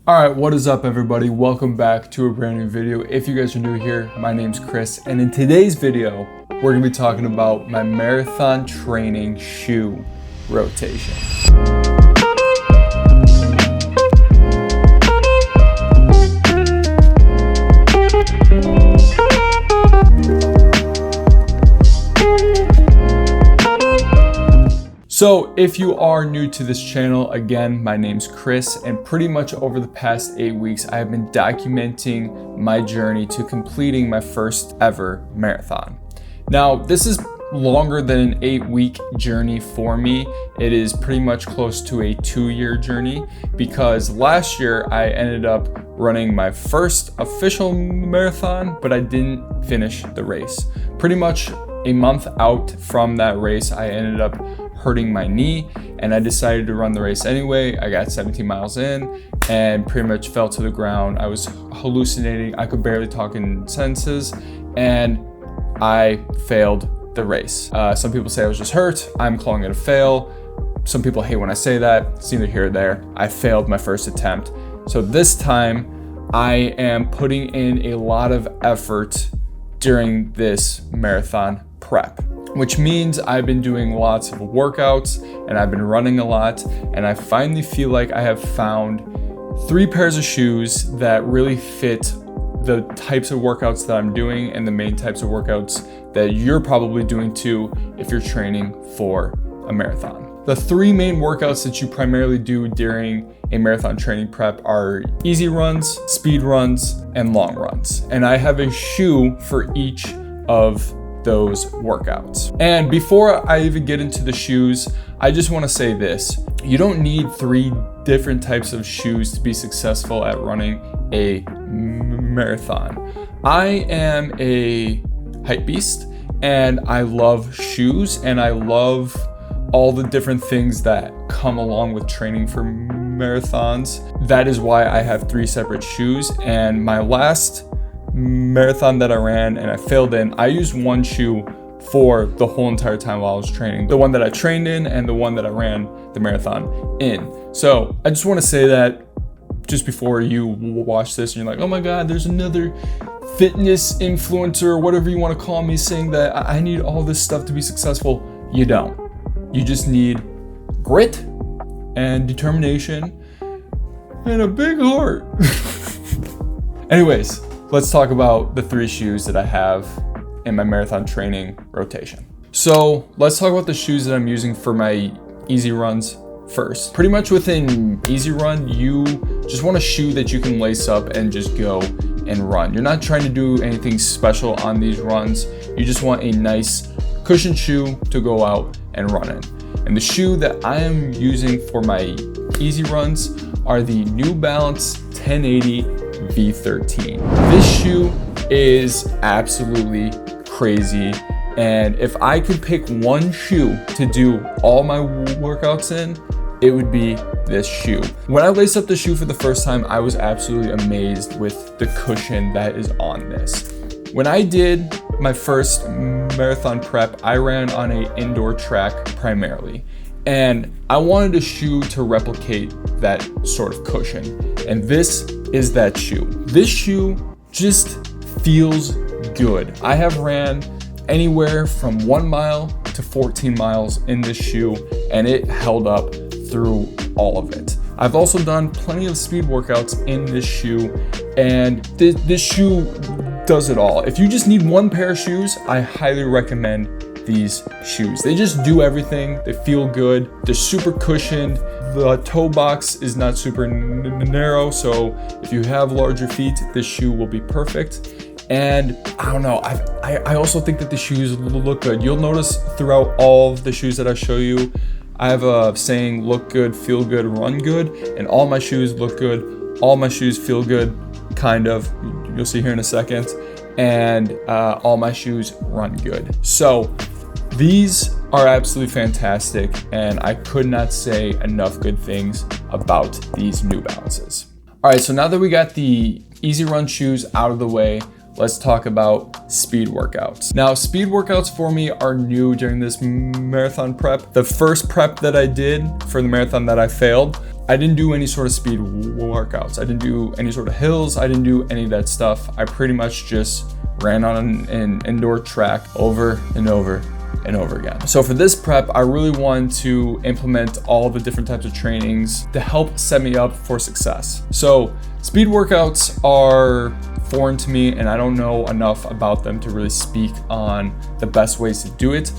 All right, what is up everybody? Welcome back to a brand new video. If you guys are new here, my name's Chris, and in today's video, we're gonna be talking about my marathon training shoe rotation. So if you are new to this channel, again, my name's Chris, and pretty much over the past 8 weeks, I have been documenting my journey to completing my first ever marathon. Now, this is longer than an 8-week journey for me. It is pretty much close to a 2-year journey because last year I ended up running my first official marathon, but I didn't finish the race. Pretty much a month out from that race, I ended up hurting my knee and I decided to run the race anyway. I got 17 miles in and pretty much fell to the ground. I was hallucinating. I could barely talk in sentences and I failed the race. Some people say I was just hurt. I'm calling it a fail. Some people hate when I say that. It's neither here or there. I failed my first attempt. So this time I am putting in a lot of effort during this marathon prep, which means I've been doing lots of workouts and I've been running a lot, and I finally feel like I have found 3 pairs of shoes that really fit the types of workouts that I'm doing and the main types of workouts that you're probably doing too if you're training for a marathon. The 3 main workouts that you primarily do during a marathon training prep are easy runs, speed runs, and long runs. And I have a shoe for each of those workouts. And before I even get into the shoes, I just want to say this. You don't need 3 different types of shoes to be successful at running a marathon. I am a hype beast and I love shoes and I love all the different things that come along with training for marathons. That is why I have 3 separate shoes, and my last marathon that I ran and I failed in, I used one shoe for the whole entire time while I was training. The one that I trained in and the one that I ran the marathon in. So I just want to say that just before you watch this and you're like, oh my God, there's another fitness influencer or whatever you want to call me saying that I need all this stuff to be successful. You don't. You just need grit and determination and a big heart. Anyways, let's talk about the 3 shoes that I have in my marathon training rotation. So let's talk about the shoes that I'm using for my easy runs first. Pretty much within easy run, you just want a shoe that you can lace up and just go and run. You're not trying to do anything special on these runs. You just want a nice cushioned shoe to go out and run in. And the shoe that I am using for my easy runs are the New Balance 1080 V13. This shoe is absolutely crazy, and if I could pick one shoe to do all my workouts in, it would be this shoe. When I laced up the shoe for the first time, I was absolutely amazed with the cushion that is on this. When I did my first marathon prep, I ran on an indoor track primarily, and I wanted a shoe to replicate that sort of cushion, and this is that shoe. This shoe just feels good. I have ran anywhere from 1 mile to 14 miles in this shoe, and it held up through all of it. I've also done plenty of speed workouts in this shoe, and this shoe does it all. If you just need one pair of shoes, I highly recommend these shoes. They just do everything. They feel good. They're super cushioned. The toe box is not super narrow, so if you have larger feet, this shoe will be perfect. And I don't know, I also think that the shoes look good. You'll notice throughout all of the shoes that I show you, I have a saying, look good, feel good, run good, and all my shoes look good. All my shoes feel good, kind of. You'll see here in a second. And all my shoes run good. So these are absolutely fantastic, and I could not say enough good things about these New Balances. All right, so now that we got the easy run shoes out of the way, let's talk about speed workouts. Now, speed workouts for me are new during this marathon prep. The first prep that I did for the marathon that I failed, I didn't do any sort of speed workouts. I didn't do any sort of hills. I didn't do any of that stuff. I pretty much just ran on an indoor track over and over and over again. So for this prep, I really wanted to implement all the different types of trainings to help set me up for success. So speed workouts are foreign to me, and I don't know enough about them to really speak on the best ways to do it.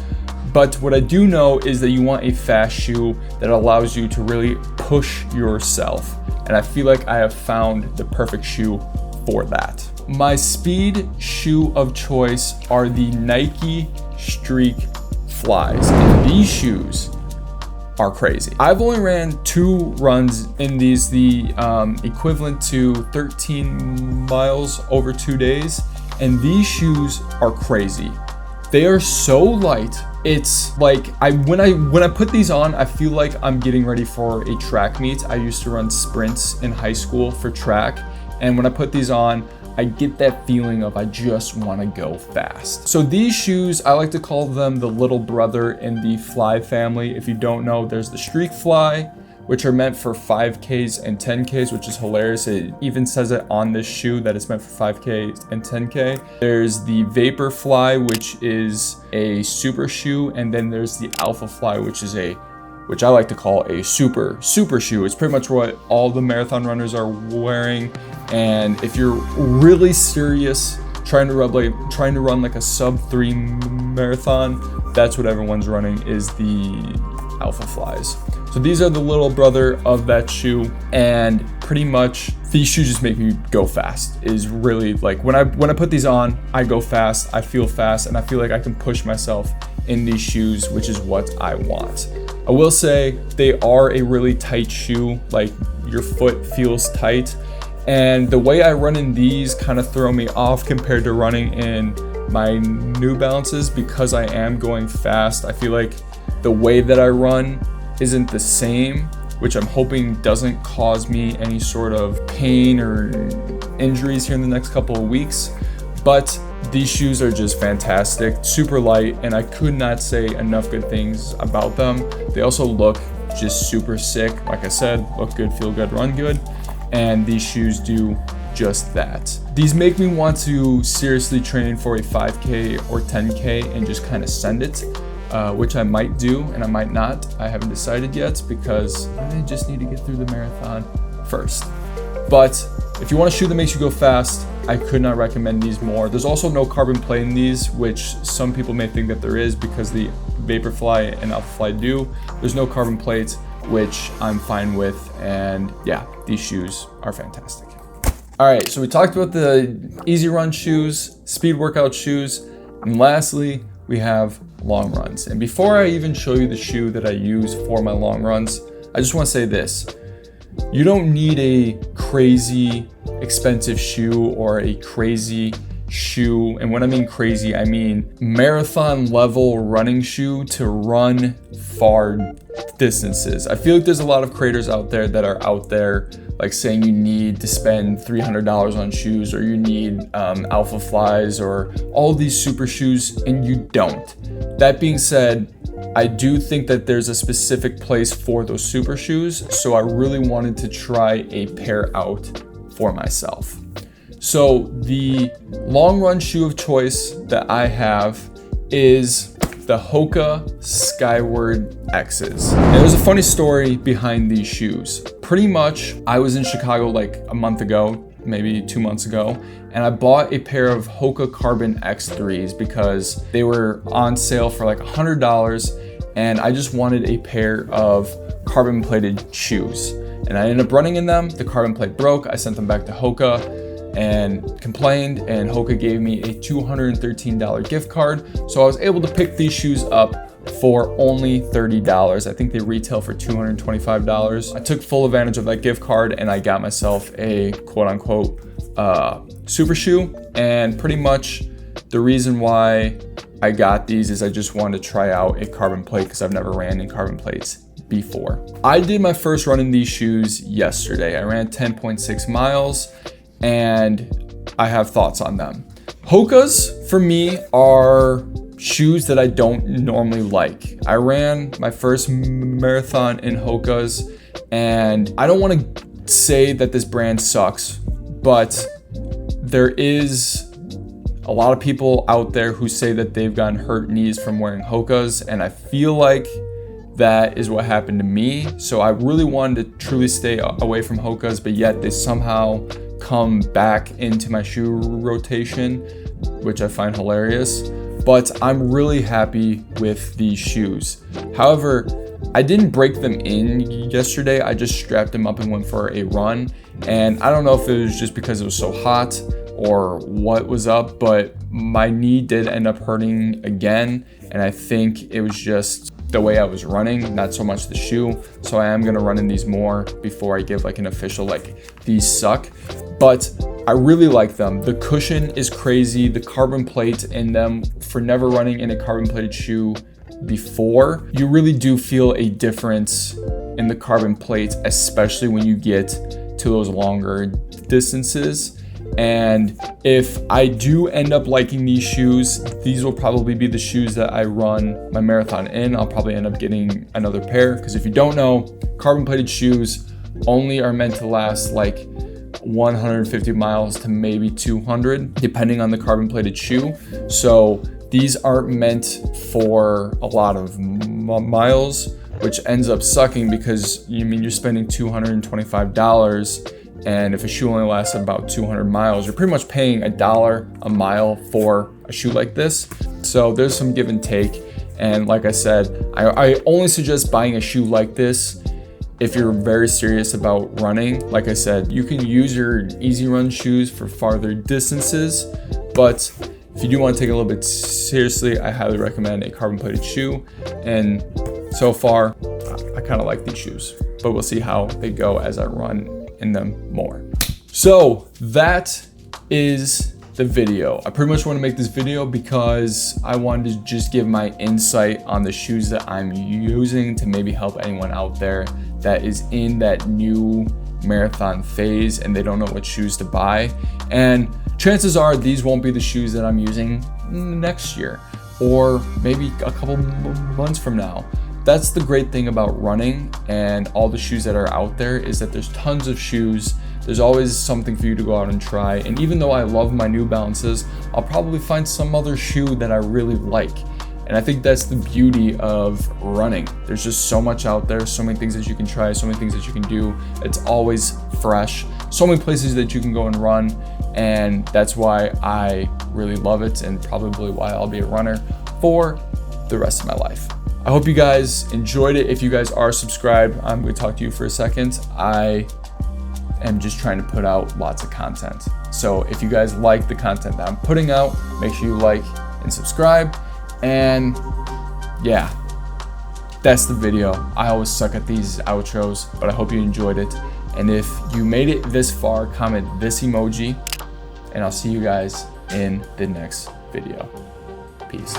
But what I do know is that you want a fast shoe that allows you to really push yourself. And I feel like I have found the perfect shoe for that. My speed shoe of choice are the Nike Streak Flies. And these shoes are crazy. I've only ran 2 runs in these, the equivalent to 13 miles over 2 days. And these shoes are crazy. They are so light. It's like when I put these on, I feel like I'm getting ready for a track meet. I used to run sprints in high school for track, and when I put these on, I get that feeling of I just want to go fast. So these shoes, I like to call them the little brother in the Fly family. If you don't know, there's the Streak Fly, which are meant for 5Ks and 10Ks, which is hilarious. It even says it on this shoe that it's meant for 5K and 10K. There's the Vapor Fly, which is a super shoe, and then there's the Alpha Fly, which I like to call a super shoe. It's pretty much what all the marathon runners are wearing. And if you're really serious, trying to run like a sub-3 marathon, that's what everyone's running, is the Alpha Flies. So these are the little brother of that shoe, and pretty much these shoes just make me go fast. Is really like when I put these on, I go fast, I feel fast, and I feel like I can push myself in these shoes, which is what I want. I will say they are a really tight shoe, like your foot feels tight. And the way I run in these kind of throw me off compared to running in my New Balances, because I am going fast. I feel like the way that I run isn't the same, which I'm hoping doesn't cause me any sort of pain or injuries here in the next couple of weeks. But these shoes are just fantastic, super light, and I could not say enough good things about them. They also look just super sick. Like I said, look good, feel good, run good, and these shoes do just that. These make me want to seriously train for a 5K or 10K and just kind of send it. Which I might do and I might not. I haven't decided yet because I just need to get through the marathon first. But if you want a shoe that makes you go fast, I could not recommend these more. There's also no carbon plate in these, which some people may think that there is because the Vaporfly and Alphafly do. There's no carbon plates, which I'm fine with. And yeah, these shoes are fantastic. All right, so we talked about the easy run shoes, speed workout shoes, and lastly, we have long runs. And before I even show you the shoe that I use for my long runs, I just want to say this. You don't need a crazy expensive shoe or a crazy shoe. And when I mean crazy, I mean marathon level running shoe to run far distances. I feel like there's a lot of creators out there that are out there like saying you need to spend $300 on shoes, or you need Alpha Flies or all these super shoes, and you don't. That being said, I do think that there's a specific place for those super shoes, so I really wanted to try a pair out for myself. So the long run shoe of choice that I have is the Hoka Skyward X's. And there's a funny story behind these shoes. Pretty much, I was in Chicago like a month ago, maybe 2 months ago, and I bought a pair of Hoka Carbon X3s because they were on sale for like $100, and I just wanted a pair of carbon plated shoes. And I ended up running in them. The carbon plate broke. I sent them back to Hoka and complained, and Hoka gave me a $213 gift card. So I was able to pick these shoes up for only $30. I think they retail for $225. I took full advantage of that gift card and I got myself a quote unquote super shoe. And pretty much the reason why I got these is I just wanted to try out a carbon plate because I've never ran in carbon plates before. I did my first run in these shoes yesterday. I ran 10.6 miles and I have thoughts on them. Hokas for me are shoes that I don't normally like. I ran my first marathon in Hokas And I don't want to say that this brand sucks, but there is a lot of people out there who say that they've gotten hurt knees from wearing Hokas, and I feel like that is what happened to me. So I really wanted to truly stay away from Hokas, but yet they somehow come back into my shoe rotation, which I find hilarious. But I'm really happy with these shoes. However, I didn't break them in yesterday. I just strapped them up and went for a run. And I don't know if it was just because it was so hot or what was up, but my knee did end up hurting again. And I think it was just the way I was running, not so much the shoe. So I am gonna run in these more before I give like an official, like, these suck. But I really like them. The cushion is crazy. The carbon plate in them, for never running in a carbon plated shoe before, you really do feel a difference in the carbon plate, especially when you get to those longer distances. And if I do end up liking these shoes, these will probably be the shoes that I run my marathon in. I'll probably end up getting another pair, because if you don't know, carbon plated shoes only are meant to last like 150 miles to maybe 200, depending on the carbon plated shoe. So these aren't meant for a lot of miles, which ends up sucking, because you're spending $225, and if a shoe only lasts about 200 miles, you're pretty much paying $1 a mile for a shoe like this. So there's some give and take. And like I said, I only suggest buying a shoe like this if you're very serious about running. Like I said, you can use your easy run shoes for farther distances, but if you do want to take it a little bit seriously, I highly recommend a carbon plated shoe. And so far, I kind of like these shoes, but we'll see how they go as I run in them more. So that is the video. I pretty much want to make this video because I wanted to just give my insight on the shoes that I'm using to maybe help anyone out there that is in that new marathon phase and they don't know what shoes to buy. And chances are these won't be the shoes that I'm using next year, or maybe a couple months from now. That's the great thing about running and all the shoes that are out there, is that there's tons of shoes. There's always something for you to go out and try. And even though I love my New Balances, I'll probably find some other shoe that I really like. And I think that's the beauty of running. There's just so much out there, so many things that you can try, so many things that you can do. It's always fresh, so many places that you can go and run. And that's why I really love it, and probably why I'll be a runner for the rest of my life. I hope you guys enjoyed it. If you guys are subscribed, I'm going to talk to you for a second. I am just trying to put out lots of content. So if you guys like the content that I'm putting out, make sure you like and subscribe. And yeah, that's the video. I always suck at these outros, but I hope you enjoyed it. And if you made it this far, comment this emoji, and I'll see you guys in the next video. Peace.